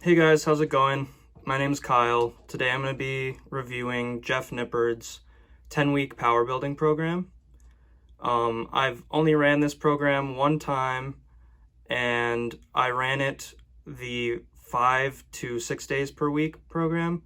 Hey guys, how's it going? My name's Kyle. Today I'm going to be reviewing Jeff Nippard's 10-week power building program. I've only ran this program one time, and I ran it the 5 to 6 days per week program.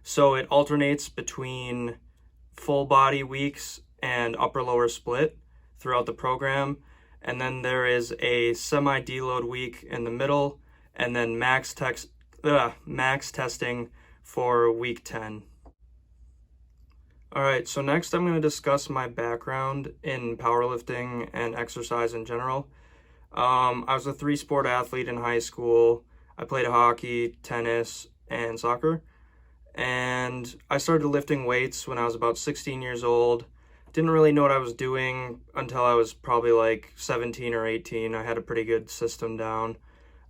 So it alternates between full body weeks and upper lower split throughout the program. And then there is a semi deload week in the middle, and then max testing for week 10. All right, so next I'm going to discuss my background in powerlifting and exercise in general. I was a 3-sport athlete in high school. I played hockey, tennis, and soccer. And I started lifting weights when I was about 16 years old. Didn't really know what I was doing until I was probably like 17 or 18. I had a pretty good system down.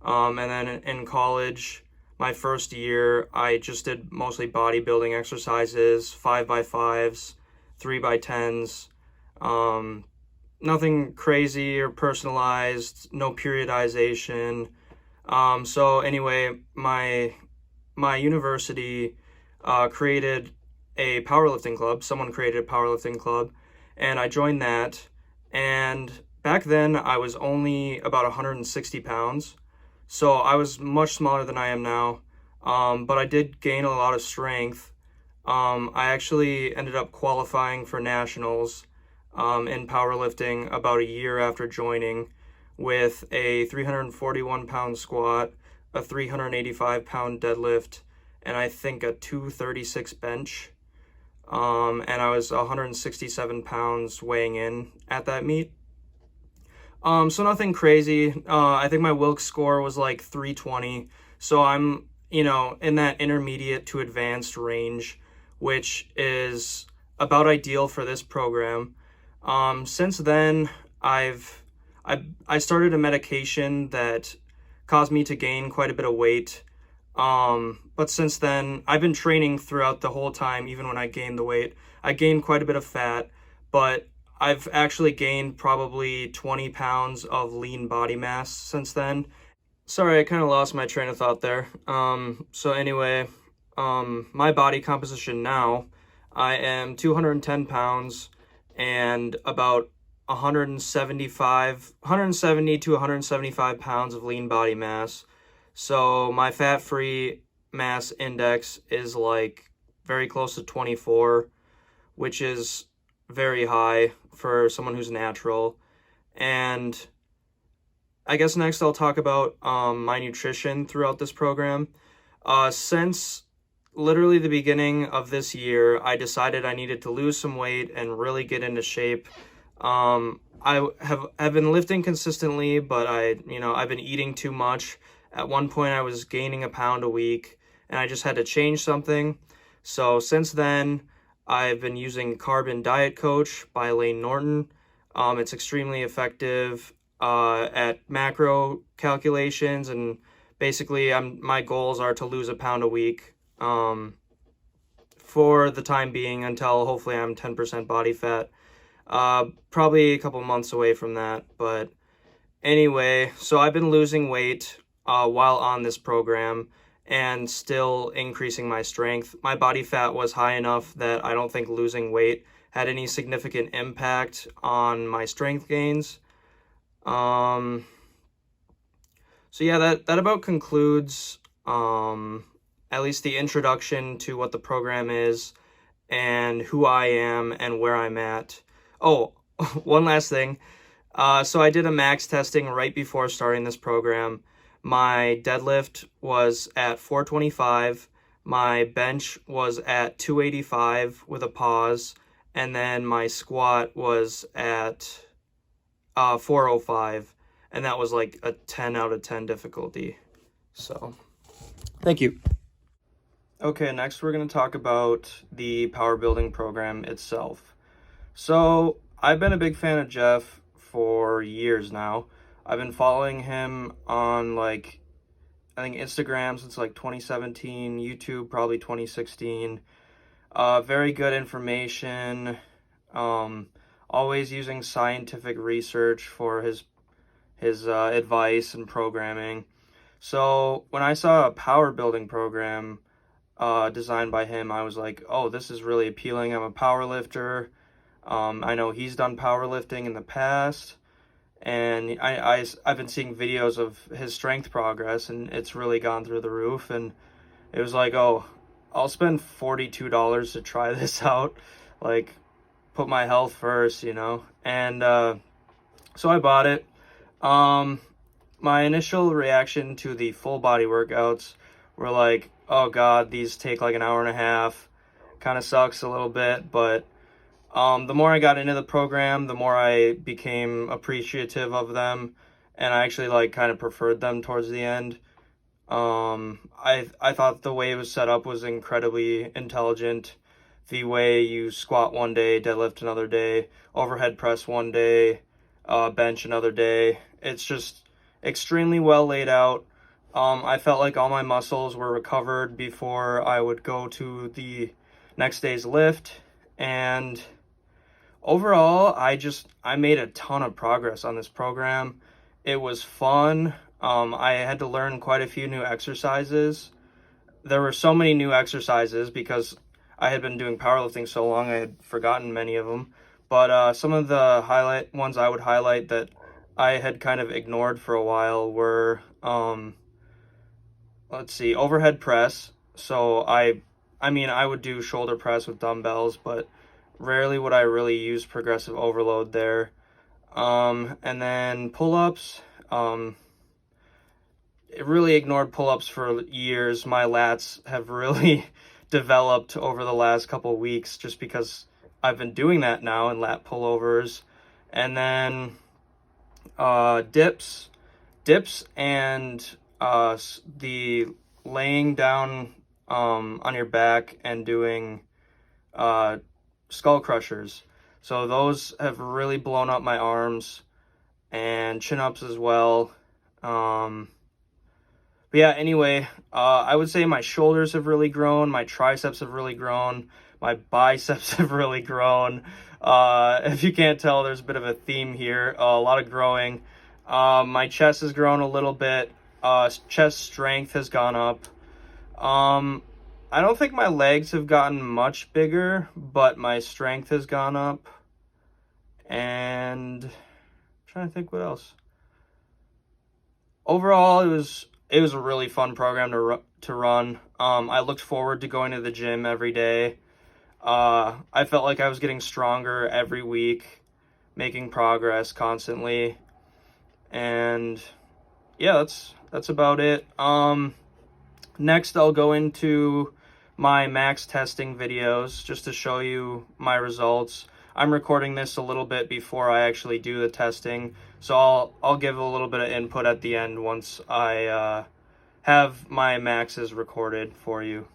And then in college, my first year, I just did mostly bodybuilding exercises, 5x5s, 3x10s, nothing crazy or personalized, no periodization. So anyway, my university created a powerlifting club. Someone created a powerlifting club, and I joined that. And back then, I was only about 160 pounds. So I was much smaller than I am now, but I did gain a lot of strength. I actually ended up qualifying for nationals in powerlifting about a year after joining, with a 341-pound squat, a 385-pound deadlift, and I think a 236 bench. And I was 167 pounds weighing in at that meet. So nothing crazy. I think my Wilks score was like 320. So I'm, in that intermediate to advanced range, which is about ideal for this program. Since then, I started a medication that caused me to gain quite a bit of weight. But since then, I've been training throughout the whole time, even when I gained the weight. I gained quite a bit of fat, but I've actually gained probably 20 pounds of lean body mass since then. Sorry, I kind of lost my train of thought there. So anyway, my body composition now, I am 210 pounds and about 170 to 175 pounds of lean body mass. So my fat-free mass index is like very close to 24, which is very high for someone who's natural. And I guess next I'll talk about my nutrition throughout this program. Since literally the beginning of this year, I decided I needed to lose some weight and really get into shape. I have been lifting consistently, but I've been eating too much. At one point, I was gaining a pound a week, and I just had to change something. So since then, I've been using Carbon Diet Coach by Lane Norton. It's extremely effective at macro calculations, and basically my goals are to lose a pound a week for the time being, until hopefully I'm 10% body fat. Probably a couple months away from that, but anyway, so I've been losing weight while on this program and still increasing my strength. My body fat was high enough that I don't think losing weight had any significant impact on my strength gains. So yeah, that about concludes at least the introduction to what the program is and who I am and where I'm at. Oh, one last thing. So I did a max testing right before starting this program. My deadlift was at 425, my bench was at 285 with a pause, and then my squat was at 405, and that was like a 10 out of 10 difficulty. So, thank you. Okay, next we're going to talk about the power building program itself. So, I've been a big fan of Jeff for years now. I've been following him on I think Instagram since 2017, YouTube probably 2016. Very good information. Always using scientific research for his advice and programming. So when I saw a Powerbuilding program designed by him, I was like, oh, this is really appealing. I'm a powerlifter. I know he's done powerlifting in the past, and I've been seeing videos of his strength progress, and it's really gone through the roof. And it was like, oh, I'll spend $42 to try this out. Like, put my health first, you know? And so I bought it. My initial reaction to the full body workouts were like, oh God, these take like an hour and a half. Kind of sucks a little bit, but the more I got into the program, the more I became appreciative of them, and I actually like kind of preferred them towards the end. I thought the way it was set up was incredibly intelligent. The way you squat one day, deadlift another day, overhead press one day, bench another day. It's just extremely well laid out. I felt like all my muscles were recovered before I would go to the next day's lift, and overall, I made a ton of progress on this program. It was fun. I had to learn quite a few new exercises. There were so many new exercises because I had been doing powerlifting so long, I had forgotten many of them. But some of the highlight ones I would highlight that I had kind of ignored for a while were, let's see, overhead press. So I mean, I would do shoulder press with dumbbells, but rarely would I really use progressive overload there. And then pull-ups. It really ignored pull-ups for years. My lats have really developed over the last couple of weeks just because I've been doing that now in lat pullovers. And then dips and the laying down on your back and doing skull crushers. So those have really blown up my arms, and chin-ups as well. But yeah, anyway, I would say my shoulders have really grown, my triceps have really grown, my biceps have really grown. If you can't tell, there's a bit of a theme here, a lot of growing. My chest has grown a little bit, chest strength has gone up. I don't think my legs have gotten much bigger, but my strength has gone up. And I'm trying to think what else. Overall, it was a really fun program to run. I looked forward to going to the gym every day. I felt like I was getting stronger every week, making progress constantly. And yeah, that's about it. Next, I'll go into my max testing videos just to show you my results. I'm recording this a little bit before I actually do the testing, so I'll give a little bit of input at the end once I have my maxes recorded for you.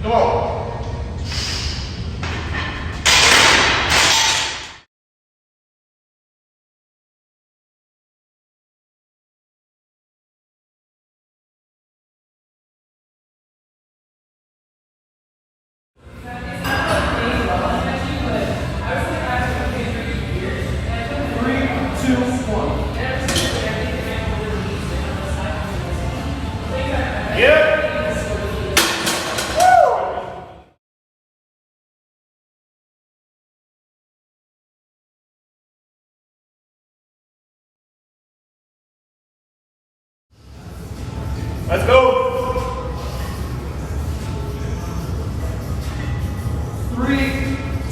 Come on. Let's go. 3,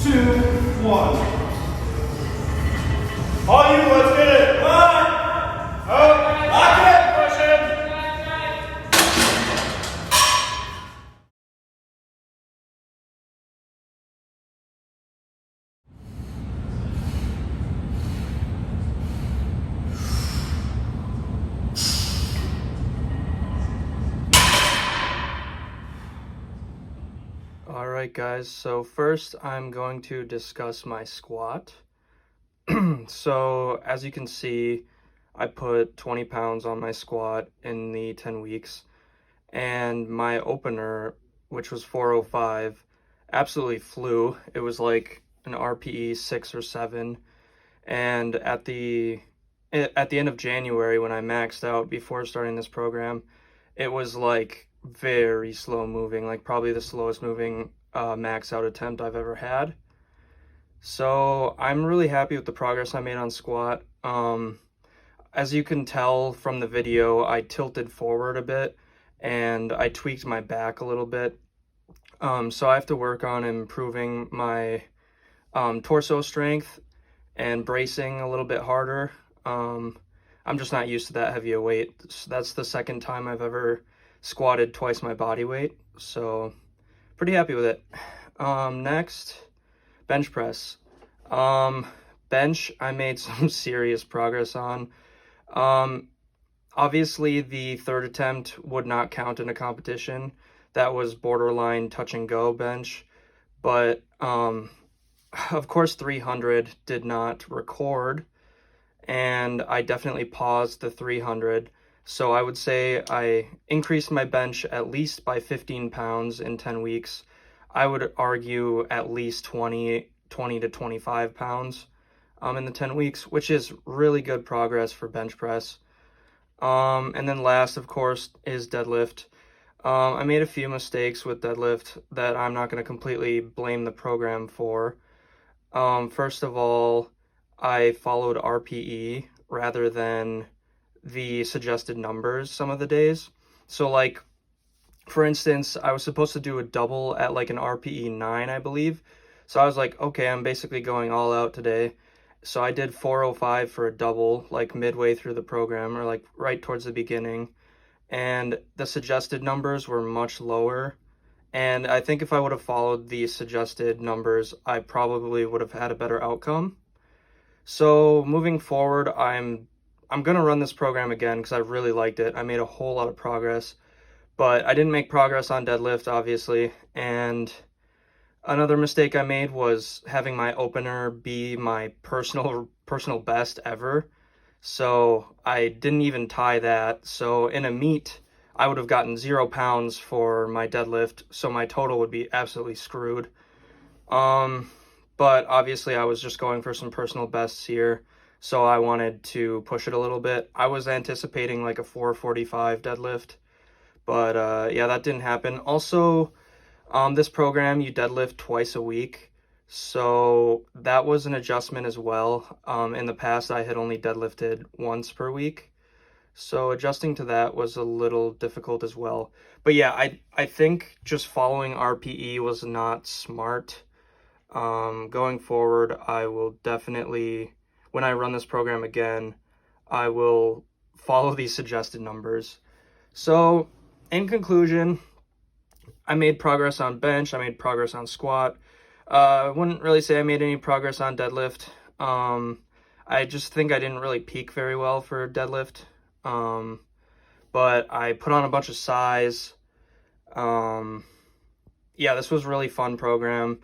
2, 1. All you, let's get it. Come on. Up. Lock it. Push it. All Alright guys, so first I'm going to discuss my squat. So as you can see, I put 20 pounds on my squat in the 10 weeks, and my opener, which was 405, absolutely flew. It was like an RPE 6 or 7, and at the end of January, when I maxed out before starting this program, it was like very slow moving, like probably the slowest moving max out attempt I've ever had. So I'm really happy with the progress I made on squat. As you can tell from the video, I tilted forward a bit and I tweaked my back a little bit. So I have to work on improving my torso strength and bracing a little bit harder. I'm just not used to that heavy a weight. So that's the second time I've ever squatted twice my body weight, so pretty happy with it. Next, bench press. Bench, I made some serious progress on. Obviously the third attempt would not count in a competition. That was borderline touch and go bench, but of course 300 did not record, and I definitely paused the 300. So I would say I increased my bench at least by 15 pounds in 10 weeks. I would argue at least 20 to 25 pounds in the 10 weeks, which is really good progress for bench press. And then last, of course, is deadlift. I made a few mistakes with deadlift that I'm not going to completely blame the program for. First of all, I followed RPE rather than the suggested numbers some of the days. So like, for instance, I was supposed to do a double at like an RPE 9, I believe. So I was like, okay, I'm basically going all out today. So I did 405 for a double, like midway through the program, or like right towards the beginning. And the suggested numbers were much lower. And I think if I would have followed the suggested numbers, I probably would have had a better outcome. So moving forward, I'm going to run this program again because I really liked it. I made a whole lot of progress, but I didn't make progress on deadlift, obviously. And another mistake I made was having my opener be my personal best ever. So I didn't even tie that. So in a meet, I would have gotten 0 pounds for my deadlift, so my total would be absolutely screwed. But obviously I was just going for some personal bests here, so I wanted to push it a little bit. I was anticipating like a 445 deadlift, but yeah, that didn't happen. Also, this program, you deadlift twice a week, so that was an adjustment as well. In the past, I had only deadlifted once per week, so adjusting to that was a little difficult as well. But yeah, I think just following RPE was not smart. Going forward, I will definitely, when I run this program again, I will follow these suggested numbers. So in conclusion, I made progress on bench, I made progress on squat. I wouldn't really say I made any progress on deadlift. I just think I didn't really peak very well for deadlift. But I put on a bunch of size. Yeah, this was a really fun program,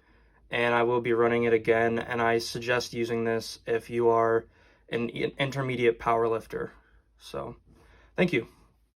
and I will be running it again, and I suggest using this if you are an intermediate powerlifter. So, thank you.